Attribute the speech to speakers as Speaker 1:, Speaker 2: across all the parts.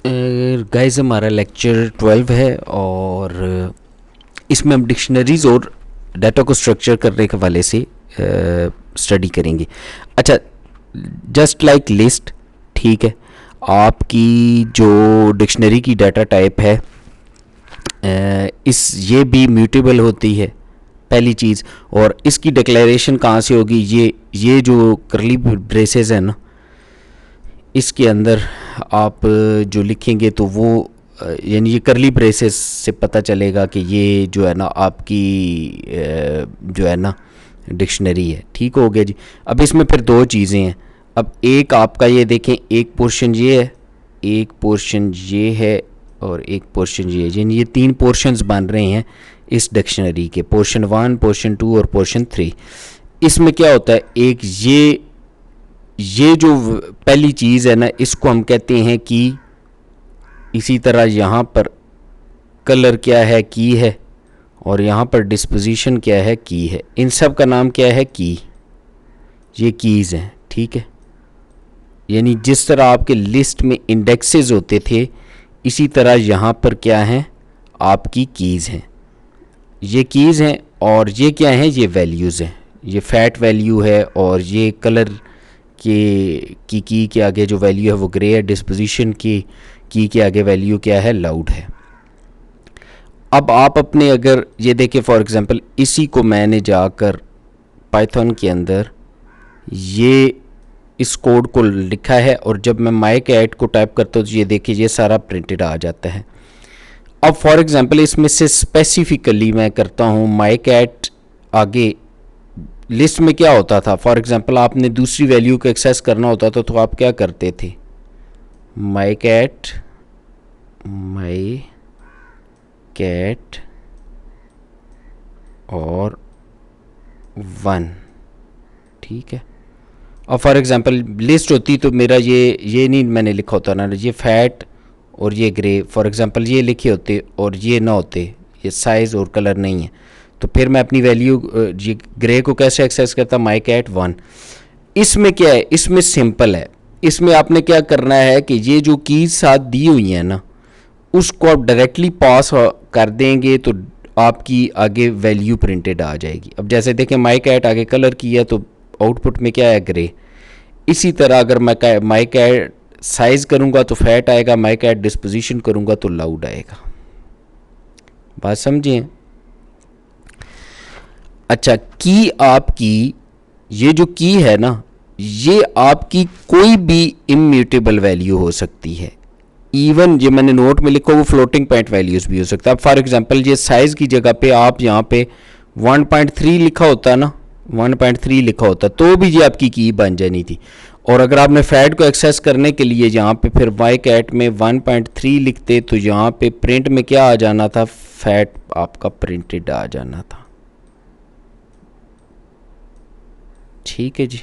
Speaker 1: Guys हमारा lecture 12 है और इसमें हम डिक्शनरीज और डाटा को स्ट्रक्चर करने के हवाले से स्टडी करेंगे। अच्छा, जस्ट लाइक लिस्ट, ठीक है। आपकी जो डिक्शनरी की डाटा टाइप है इस ये भी म्यूटेबल होती है पहली चीज़। और इसकी डिक्लेरेशन कहाँ से होगी? ये जो करली ब्रेसेस है ना, इसके अंदर आप जो लिखेंगे तो वो यानी ये करली ब्रेसेस से पता चलेगा कि ये जो है ना आपकी जो है ना डिक्शनरी है। ठीक हो गया जी। अब इसमें फिर दो चीज़ें हैं। अब एक आपका ये देखें, एक पोर्शन ये है, एक पोर्शन ये है और एक पोर्शन ये है। यानी ये तीन पोर्शंस बन रहे हैं इस डिक्शनरी के, पोर्शन 1, पोर्शन 2 और पोर्शन 3। इसमें क्या होता है, एक ये जो पहली चीज़ है ना, इसको हम कहते हैं की। इसी तरह यहाँ पर कलर क्या है, की है, और यहाँ पर डिस्पोजिशन क्या है, की है। इन सब का नाम क्या है, की। ये कीज़ हैं, ठीक है। यानी जिस तरह आपके लिस्ट में इंडेक्सेस होते थे, इसी तरह यहाँ पर क्या हैं, आपकी कीज़ हैं। ये कीज़ हैं और ये क्या हैं, ये वैल्यूज़ हैं। ये फैट वैल्यू है और ये कलर की के आगे जो वैल्यू है वो ग्रे है। डिस्पोजिशन की के आगे वैल्यू क्या है, लाउड है। अब आप अपने अगर ये देखें फॉर एग्जांपल, इसी को मैंने जाकर पाइथन के अंदर ये इस कोड को लिखा है और जब मैं माई कैट को टाइप करता हूँ तो ये देखिए ये सारा प्रिंटेड आ जाता है। अब फॉर एग्जांपल इसमें से स्पेसिफिकली मैं करता हूँ माई कैट आगे। लिस्ट में क्या होता था, फॉर एग्जांपल आपने दूसरी वैल्यू को एक्सेस करना होता था तो आप क्या करते थे, माई कैट और 1, ठीक है। और फॉर एग्जांपल लिस्ट होती तो मेरा ये नहीं मैंने लिखा होता ना, ये फैट और ये ग्रे फॉर एग्जांपल ये लिखे होते और ये ना होते, ये साइज़ और कलर नहीं है, तो फिर मैं अपनी वैल्यू ये ग्रे को कैसे एक्सेस करता, माई कैट 1। इसमें क्या है, इसमें सिंपल है। इसमें आपने क्या करना है कि ये जो कीज़ साथ दी हुई हैं ना, उसको आप डायरेक्टली पास कर देंगे तो आपकी आगे वैल्यू प्रिंटेड आ जाएगी। अब जैसे देखें माई कैट आगे कलर किया तो आउटपुट में क्या है, ग्रे। इसी तरह अगर मैं माई कैट साइज़ करूँगा तो फैट आएगा, माई कैट डिस्पोजिशन करूँगा तो लाउड आएगा। बात समझें? अच्छा, की आपकी ये जो की है ना, ये आपकी कोई भी इम्यूटेबल वैल्यू हो सकती है। इवन ये मैंने नोट में लिखा वो फ्लोटिंग पॉइंट वैल्यूज़ भी हो सकता है। अब फॉर एग्जांपल ये साइज़ की जगह पे आप यहाँ पे 1.3 लिखा होता ना, 1.3 लिखा होता तो भी ये आपकी की बन जानी थी। और अगर आपने फैट को एक्सेस करने के लिए यहाँ पे फिर माई कैट में 1.3 लिखते तो यहाँ पे प्रिंट में क्या आ जाना था, फैट आपका प्रिंटेड आ जाना था। ठीक है जी।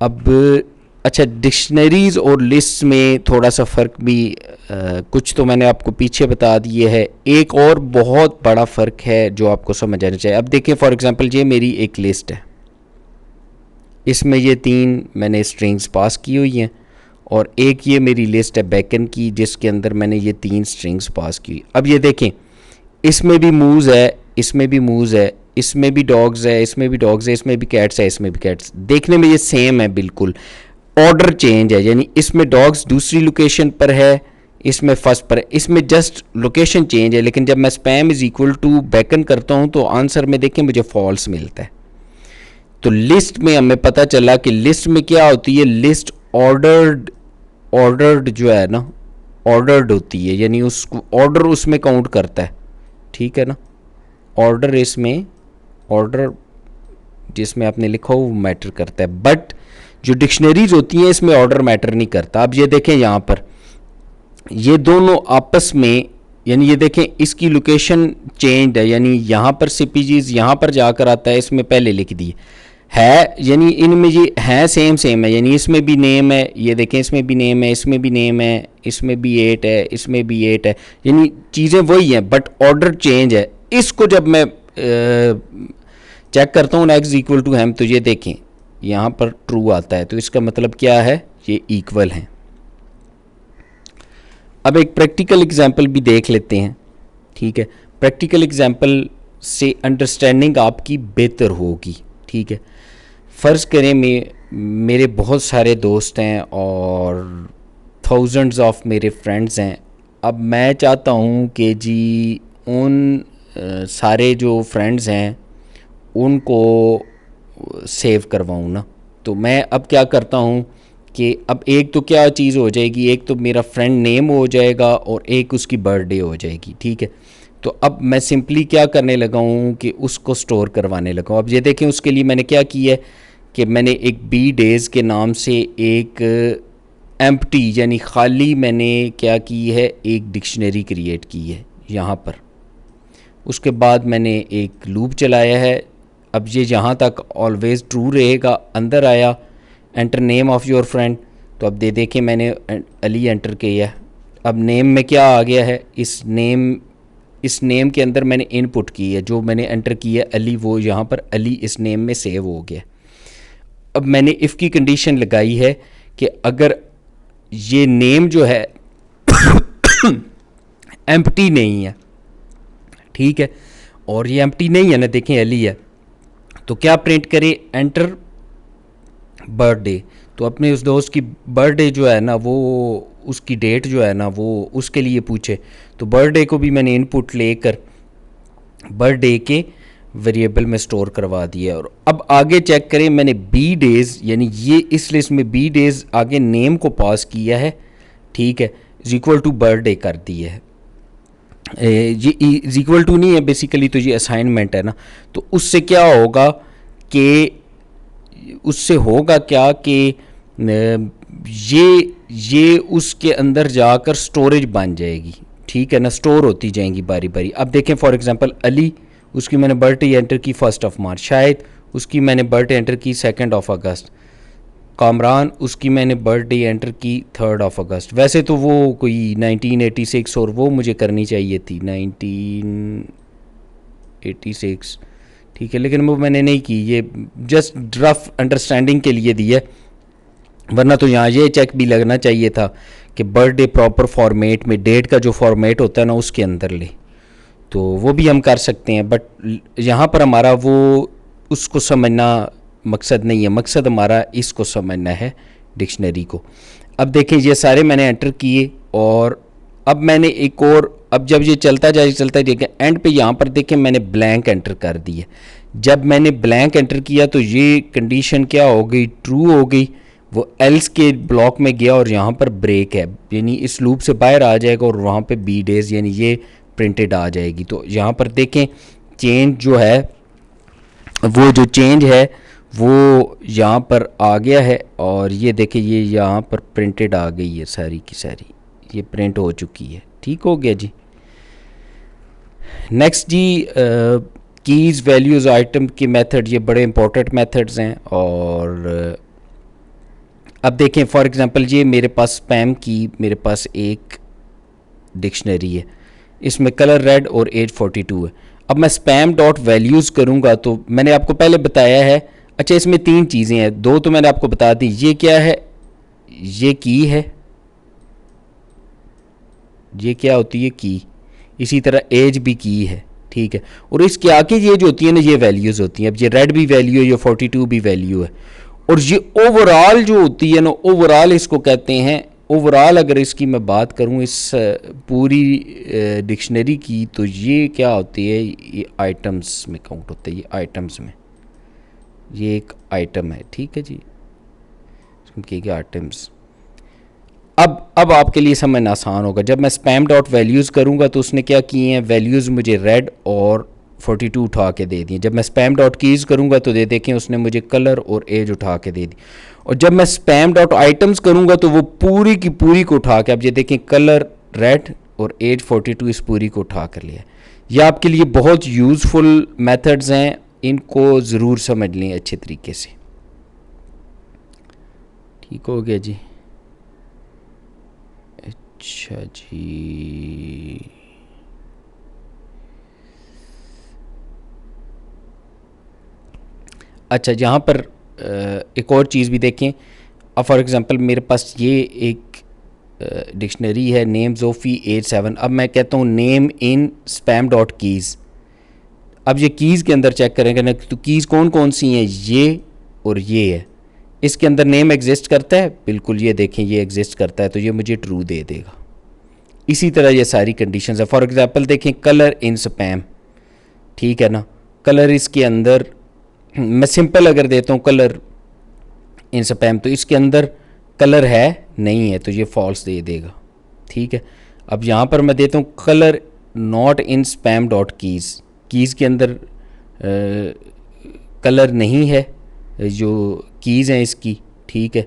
Speaker 1: अब अच्छा, डिक्शनरीज और लिस्ट में थोड़ा सा फ़र्क भी कुछ तो मैंने आपको पीछे बता दिए है। एक और बहुत बड़ा फ़र्क है जो आपको समझ आना चाहिए। अब देखिए फॉर एग्जांपल ये मेरी एक लिस्ट है, इसमें ये 3 मैंने स्ट्रिंग्स पास की हुई हैं और एक ये मेरी लिस्ट है बैकन की जिसके अंदर मैंने ये 3 स्ट्रिंग्स पास की। अब ये देखें, इसमें भी मूव्स है, इसमें भी मूव्स है, इसमें भी डॉग्स है, इसमें भी डॉग्स है, इसमें भी कैट्स है, इसमें भी कैट्स। देखने में ये सेम है, बिल्कुल ऑर्डर चेंज है। यानी इसमें डॉग्स दूसरी लोकेशन पर है, इसमें फर्स्ट पर है, इसमें जस्ट लोकेशन चेंज है। लेकिन जब मैं spam is equal to bacon करता हूँ तो आंसर में देखें मुझे फॉल्स मिलता है। तो लिस्ट में हमें पता चला कि लिस्ट में क्या होती है, लिस्ट ऑर्डर्ड जो है ना, ऑर्डर्ड होती है। यानी उसको ऑर्डर उसमें काउंट करता है, ठीक है ना। ऑर्डर इसमें ऑर्डर जिसमें आपने लिखा हो वो मैटर करता है, बट जो डिक्शनरीज होती हैं इसमें ऑर्डर मैटर नहीं करता। अब ये देखें यहाँ पर ये दोनों आपस में, यानी ये देखें इसकी लोकेशन चेंज है, यानी यहाँ पर सीपीजीज यहाँ पर जाकर आता है, इसमें पहले लिख दी है। यानी इनमें ये है सेम है, यानी इसमें भी नेम है, ये देखें इसमें भी नेम है, इसमें भी नेम है, इसमें भी 8 है, इसमें भी 8 है, यानी चीज़ें वही हैं बट ऑर्डर चेंज है। इसको जब मैं चेक करता हूँ नेक्स्ट इक्वल टू हैम तो ये देखें यहाँ पर ट्रू आता है, तो इसका मतलब क्या है, ये इक्वल हैं। अब एक प्रैक्टिकल एग्जांपल भी देख लेते हैं, ठीक है। प्रैक्टिकल एग्जांपल से अंडरस्टैंडिंग आपकी बेहतर होगी, ठीक है। फ़र्ज़ करें मेरे बहुत सारे दोस्त हैं और थाउजेंड्स ऑफ मेरे फ्रेंड्स हैं। अब मैं चाहता हूँ कि जी उन सारे जो फ्रेंड्स हैं उनको सेव करवाऊँ ना। तो मैं अब क्या करता हूँ कि अब एक तो क्या चीज़ हो जाएगी, एक तो मेरा फ्रेंड नेम हो जाएगा और एक उसकी बर्थडे हो जाएगी, ठीक है। तो अब मैं सिंपली क्या करने लगा हूँ कि उसको स्टोर करवाने लगा हूँ। अब ये देखें उसके लिए मैंने क्या किया है कि मैंने एक बी डेज़ के नाम से एक एम्प्टी यानी खाली मैंने क्या की है, एक डिक्शनरी क्रिएट की है यहाँ पर। उसके बाद मैंने एक लूप चलाया है। अब ये जहाँ तक ऑलवेज़ ट्रू रहेगा, अंदर आया enter name of your friend, तो अब देखें मैंने अली एंटर किया है। अब नेम में क्या आ गया है, इस नेम के अंदर मैंने इनपुट की है, जो मैंने एंटर किया अली, वो यहाँ पर अली इस नेम में सेव हो गया। अब मैंने इफ़ की कंडीशन लगाई है कि अगर ये नेम जो है एम्प्टी नहीं है, ठीक है, और ये एम्प्टी नहीं है ना, देखें अली है, तो क्या प्रिंट करे, एंटर बर्थडे। तो अपने उस दोस्त की बर्थडे जो है ना, वो उसकी डेट जो है ना, वो उसके लिए पूछे। तो बर्थडे को भी मैंने इनपुट लेकर बर्थडे के वेरिएबल में स्टोर करवा दिया। और अब आगे चेक करें, मैंने बी डेज़ यानी ये इस लिस्ट में बी डेज़ आगे नेम को पास किया है, ठीक है, इज इक्वल टू बर्थडे कर दिया है। ये इज इक्वल टू नहीं है बेसिकली, तो ये असाइनमेंट है ना। तो उससे क्या होगा कि ये उसके अंदर जाकर स्टोरेज बन जाएगी, ठीक है ना, स्टोर होती जाएंगी बारी बारी। अब देखें फॉर एग्जांपल अली, उसकी मैंने बर्थडे एंटर की 1 मार्च, शायद उसकी मैंने बर्थडे एंटर की 2 अगस्त, कामरान उसकी मैंने बर्थडे एंटर की 3 अगस्त। वैसे तो वो कोई 1986 और वो मुझे करनी चाहिए थी 1986, ठीक है, लेकिन वो मैंने नहीं की, ये जस्ट रफ अंडरस्टैंडिंग के लिए दी है। वरना तो यहाँ ये चेक भी लगना चाहिए था कि बर्थडे प्रॉपर फॉर्मेट में, डेट का जो फॉर्मेट होता है ना उसके अंदर ले, तो वो भी हम कर सकते हैं। बट यहाँ पर हमारा वो उसको समझना मकसद नहीं है, मकसद हमारा इसको समझना है, डिक्शनरी को। अब देखें ये सारे मैंने एंटर किए और अब मैंने एक और, अब जब ये चलता जाएगा एंड पे यहाँ पर देखें मैंने ब्लैंक एंटर कर दी है। जब मैंने ब्लैंक एंटर किया तो ये कंडीशन क्या हो गई, ट्रू हो गई। वो एल्स के ब्लॉक में गया और यहाँ पर ब्रेक है, यानी इस लूप से बाहर आ जाएगा और वहाँ पे बी डेज यानी ये प्रिंटेड आ जाएगी। तो यहाँ पर देखें चेंज जो है, वो जो चेंज है वो यहाँ पर आ गया है और ये देखें ये यहाँ पर प्रिंटेड आ गई है, सारी की सारी ये प्रिंट हो चुकी है। ठीक हो गया जी। नेक्स्ट जी, कीज़ वैल्यूज़ आइटम के मेथड, ये बड़े इंपॉर्टेंट मेथड्स हैं। और अब देखें फॉर एग्जांपल ये मेरे पास स्पैम की, मेरे पास एक डिक्शनरी है, इसमें कलर रेड और एज 42 है। अब मैं स्पैम डॉट वैल्यूज़ करूँगा तो मैंने आपको पहले बताया है, अच्छा इसमें 3 चीज़ें हैं, 2 तो मैंने आपको बता दी। ये क्या है, ये की है, ये क्या होती है की, इसी तरह एज भी की है, ठीक है। और इसके आगे ये जो होती है ना, ये वैल्यूज़ होती हैं। अब ये रेड भी वैल्यू है, ये 42 भी वैल्यू है। और ये ओवरऑल जो होती है ना, ओवरऑल इसको कहते हैं। ओवरऑल अगर इसकी मैं बात करूँ इस पूरी डिक्शनरी की, तो ये क्या होती है, ये आइटम्स में काउंट होता है, ये आइटम्स में, ये एक आइटम है, ठीक है जी, इसमें आइटम्स। अब आपके लिए समझना आसान होगा। जब मैं स्पैम डॉट वैल्यूज़ करूँगा तो उसने क्या किए हैं, वैल्यूज़ मुझे रेड और 42 उठा के दे दिए। जब मैं स्पैम डॉट कीज़ करूँगा तो देखें उसने मुझे कलर और एज उठा के दे दी। और जब मैं स्पैम डॉट आइटम्स करूँगा तो वो पूरी की पूरी को उठा के, अब ये देखें कलर रेड और एज 42 इस पूरी को उठा कर लिया। ये आपके लिए बहुत यूज़फुल मेथड्स हैं, इनको ज़रूर समझ लें अच्छे तरीके से। ठीक हो गया जी। अच्छा जी, अच्छा यहाँ पर एक और चीज़ भी देखें। अब फॉर एग्ज़ाम्पल मेरे पास ये एक डिक्शनरी है नेम जोफ़ी 87। अब मैं कहता हूँ name in spam dot keys. अब ये कीज़ के अंदर चेक करेंगे ना, तो कीज़ कौन कौन सी हैं, ये और ये है। इसके अंदर नेम एग्जिस्ट करता है, बिल्कुल ये देखें ये एग्जिस्ट करता है, तो ये मुझे ट्रू दे देगा। इसी तरह ये सारी कंडीशंस है। फॉर एग्जांपल देखें कलर इन स्पैम, ठीक है ना, कलर इसके अंदर मैं सिंपल अगर देता हूँ कलर इन स्पैम, तो इसके अंदर कलर है नहीं है, तो ये फॉल्स दे देगा, ठीक है। अब यहाँ पर मैं देता हूँ colour not in spam dot keys, keys के अंदर कलर नहीं है, जो कीज़ हैं इसकी, ठीक है,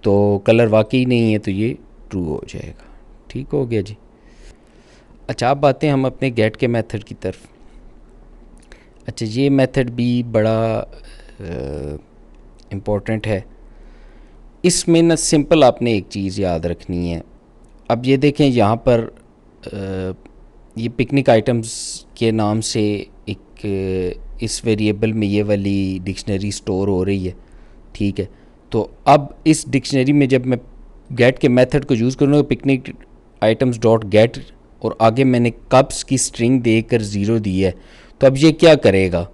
Speaker 1: तो कलर वाकई नहीं है, तो ये ट्रू हो जाएगा। ठीक हो गया जी। अच्छा, अब आते हैं हम अपने गेट के मेथड की तरफ। अच्छा, ये मेथड भी बड़ा इम्पोर्टेंट है। इसमें ना सिंपल आपने एक चीज़ याद रखनी है। अब ये देखें यहाँ पर ये पिकनिक आइटम्स के नाम से एक इस वेरिएबल में ये वाली डिक्शनरी स्टोर हो रही है, ठीक है। तो अब इस डिक्शनरी में जब मैं गेट के मेथड को यूज़ करूँगा पिकनिक आइटम्स डॉट गेट, और आगे मैंने कप्स की स्ट्रिंग देकर 0 दी है, तो अब ये क्या करेगा,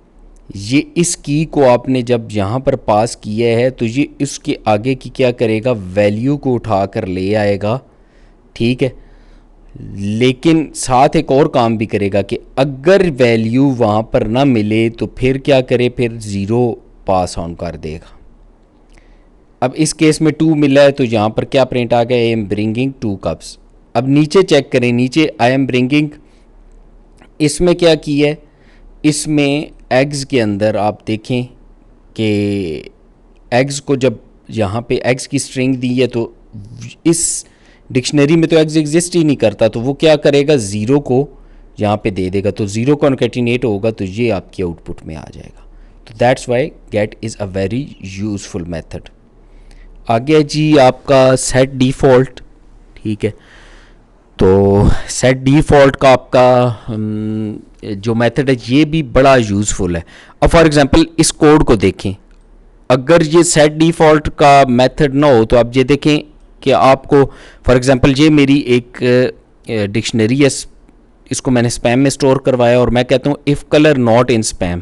Speaker 1: ये इस की को आपने जब यहाँ पर पास किया है तो ये इसके आगे की क्या करेगा, वैल्यू को उठा कर ले आएगा, ठीक है। लेकिन साथ एक और काम भी करेगा कि अगर वैल्यू वहाँ पर ना मिले तो फिर क्या करे, फिर 0 पास ऑन कर देगा। अब इस केस में 2 मिला है, तो यहाँ पर क्या प्रिंट आ गया, आई एम ब्रिंगिंग 2 कप्स। अब नीचे चेक करें, नीचे आई एम ब्रिंगिंग, इसमें क्या किया है, इसमें एग्स के अंदर आप देखें कि एग्स को जब यहाँ पे एग्स की स्ट्रिंग दी है, तो इस डिक्शनरी में तो एग्स एग्जिस्ट ही नहीं करता, तो वो क्या करेगा, 0 को यहाँ पे दे देगा, तो 0 कॉन्केटिनेट होगा, तो ये आपकी आउटपुट में आ जाएगा। तो that's why get is a very useful method. आगे जी आपका सेट डिफ़ॉल्ट, ठीक है। तो सेट डिफ़ॉल्ट का आपका जो मेथड है ये भी बड़ा यूज़फुल है। अब फॉर एग्जांपल इस कोड को देखें, अगर ये सेट डिफ़ॉल्ट का मेथड ना हो तो आप ये देखें कि आपको फॉर एग्जांपल ये मेरी एक डिक्शनरी है, इसको मैंने स्पैम में स्टोर करवाया, और मैं कहता हूँ if colour not in spam.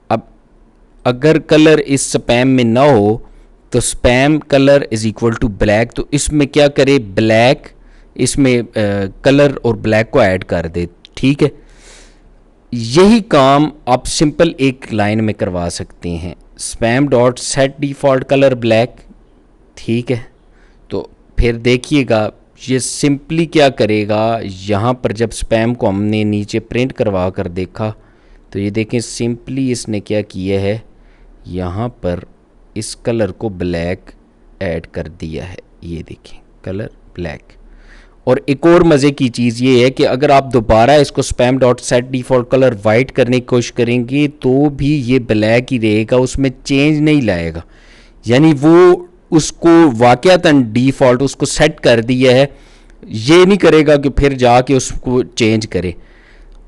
Speaker 1: अब अगर कलर इस स्पैम में ना हो तो spam colour is equal to black, तो इसमें क्या करे, ब्लैक इसमें कलर और ब्लैक को ऐड कर दे, ठीक है। यही काम आप सिंपल एक लाइन में करवा सकते हैं, spam dot set default colour black, ठीक है। तो फिर देखिएगा ये सिंपली क्या करेगा, यहाँ पर जब स्पैम को हमने नीचे प्रिंट करवा कर देखा तो ये देखें सिंपली इसने क्या किया है, यहाँ पर इस कलर को ब्लैक ऐड कर दिया है, ये देखें कलर ब्लैक। और एक और मज़े की चीज़ ये है कि अगर आप दोबारा इसको spam dot set default colour white करने की कोशिश करेंगे तो भी ये ब्लैक ही रहेगा, उसमें चेंज नहीं लाएगा। यानी वो उसको वाक़यातन डिफ़ॉल्ट उसको सेट कर दिया है, ये नहीं करेगा कि फिर जाके उसको चेंज करे।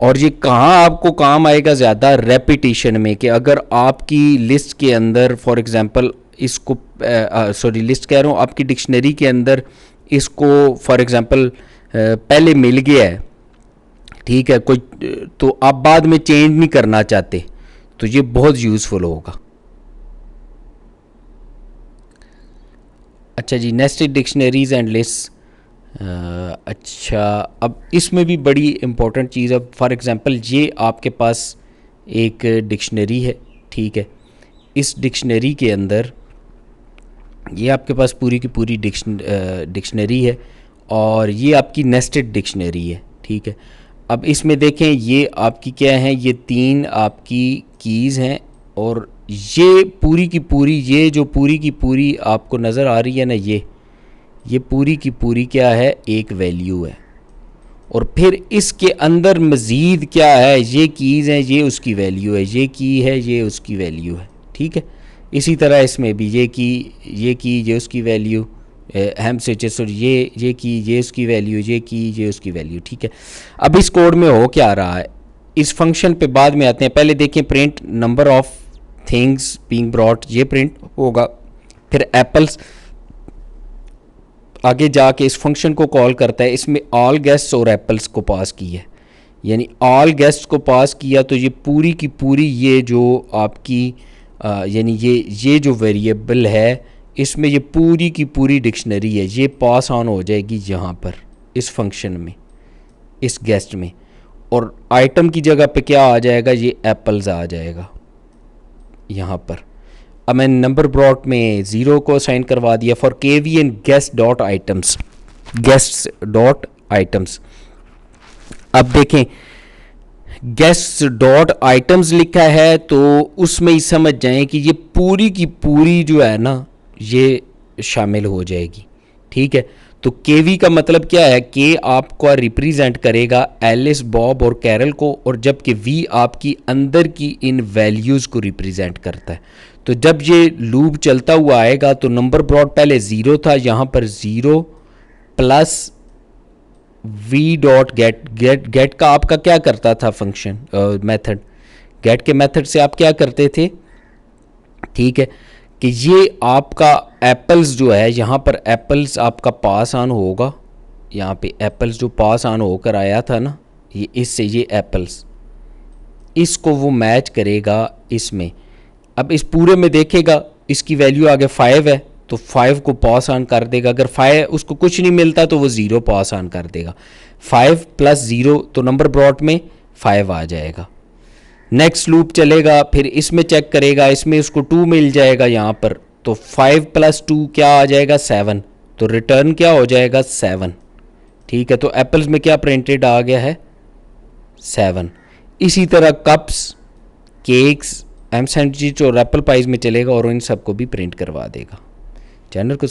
Speaker 1: और ये कहाँ आपको काम आएगा ज़्यादा, रेपिटेशन में, कि अगर आपकी लिस्ट के अंदर फॉर एग्ज़ाम्पल इसको सॉरी लिस्ट कह रहा हूँ, आपकी डिक्शनरी के अंदर इसको फॉर एग्ज़ाम्पल पहले मिल गया है, ठीक है, कोई, तो आप बाद में चेंज नहीं करना चाहते, तो ये बहुत यूज़फुल होगा। अच्छा जी, नेस्टेड डिक्शनरीज़ एंड लिस्ट। अच्छा, अब इसमें भी बड़ी इम्पोर्टेंट चीज़ है। फॉर एग्ज़ाम्पल ये आपके पास एक डिक्शनरी है, ठीक है। इस डिक्शनरी के अंदर ये आपके पास पूरी की पूरी डिक्शनरी है, और ये आपकी नेस्टेड डिक्शनरी है, ठीक है। अब इसमें देखें ये आपकी क्या है, ये 3 आपकी कीज़ हैं, और ये पूरी की पूरी, ये जो पूरी की पूरी आपको नज़र आ रही है ना, ये पूरी की पूरी क्या है, एक वैल्यू है। और फिर इसके अंदर मज़ीद क्या है, ये कीज़ हैं, ये उसकी वैल्यू है, ये की है, ये उसकी वैल्यू है, ठीक है। इसी तरह इसमें भी ये की ये उसकी वैल्यू, हम से सॉरी ये की ये उसकी वैल्यू, ये की ये उसकी वैल्यू, ठीक है। अब इस कोड में हो क्या रहा है, इस फंक्शन पे बाद में आते हैं। पहले देखें print number of things being brought, ये प्रिंट होगा। फिर एप्पल्स आगे जाके इस फंक्शन को कॉल करता है, इसमें ऑल गेस्ट्स और एप्पल्स को पास किया है, यानी ऑल गेस्ट्स को पास किया तो ये पूरी की पूरी ये जो आपकी यानी ये जो वेरिएबल है इसमें ये पूरी की पूरी डिक्शनरी है, ये पास ऑन हो जाएगी यहाँ पर इस फंक्शन में, इस गेस्ट में, और आइटम की जगह पे क्या आ जाएगा, ये एप्पल्स आ जाएगा यहाँ पर। अब मैंने नंबर ब्रॉड में 0 को असाइन करवा दिया for k v and guest dot items, guests dot items. अब देखें गेस्ट्स डॉट आइटम्स लिखा है तो उसमें ही समझ जाएं कि ये पूरी की पूरी जो है ना ये शामिल हो जाएगी, ठीक है। तो के वी का मतलब क्या है, के आपको रिप्रेजेंट करेगा एलिस, बॉब और कैरल को, और जबकि वी आपकी अंदर की इन वैल्यूज़ को रिप्रेजेंट करता है। तो जब ये लूप चलता हुआ आएगा तो नंबर ब्रॉड पहले 0 था, यहाँ पर 0 plus v dot get, get का आपका क्या करता था फंक्शन मेथड, गेट के मेथड से आप क्या करते थे, ठीक है, कि ये आपका एप्पल्स जो है यहाँ पर एप्पल्स आपका पास ऑन होगा, यहाँ पे एप्पल्स जो पास ऑन होकर आया था ना ये इससे, ये एप्पल्स इसको वो मैच करेगा इसमें। अब इस पूरे में देखेगा इसकी वैल्यू आगे 5 है तो 5 को पास ऑन कर देगा, अगर 5 उसको कुछ नहीं मिलता तो वो 0 पास ऑन कर देगा, 5 प्लस 0 तो नंबर ब्रॉड में 5 आ जाएगा। नेक्स्ट लूप चलेगा, फिर इसमें चेक करेगा, इसमें उसको 2 मिल जाएगा यहाँ पर, तो 5 प्लस 2 क्या आ जाएगा 7, तो रिटर्न क्या हो जाएगा 7, ठीक है। तो एप्पल्स में क्या प्रिंटेड आ गया है 7। इसी तरह कप्स, केक्स, एम सैंडविच और एप्पल पाइज में चलेगा और इन सबको भी प्रिंट करवा देगा। चैनल को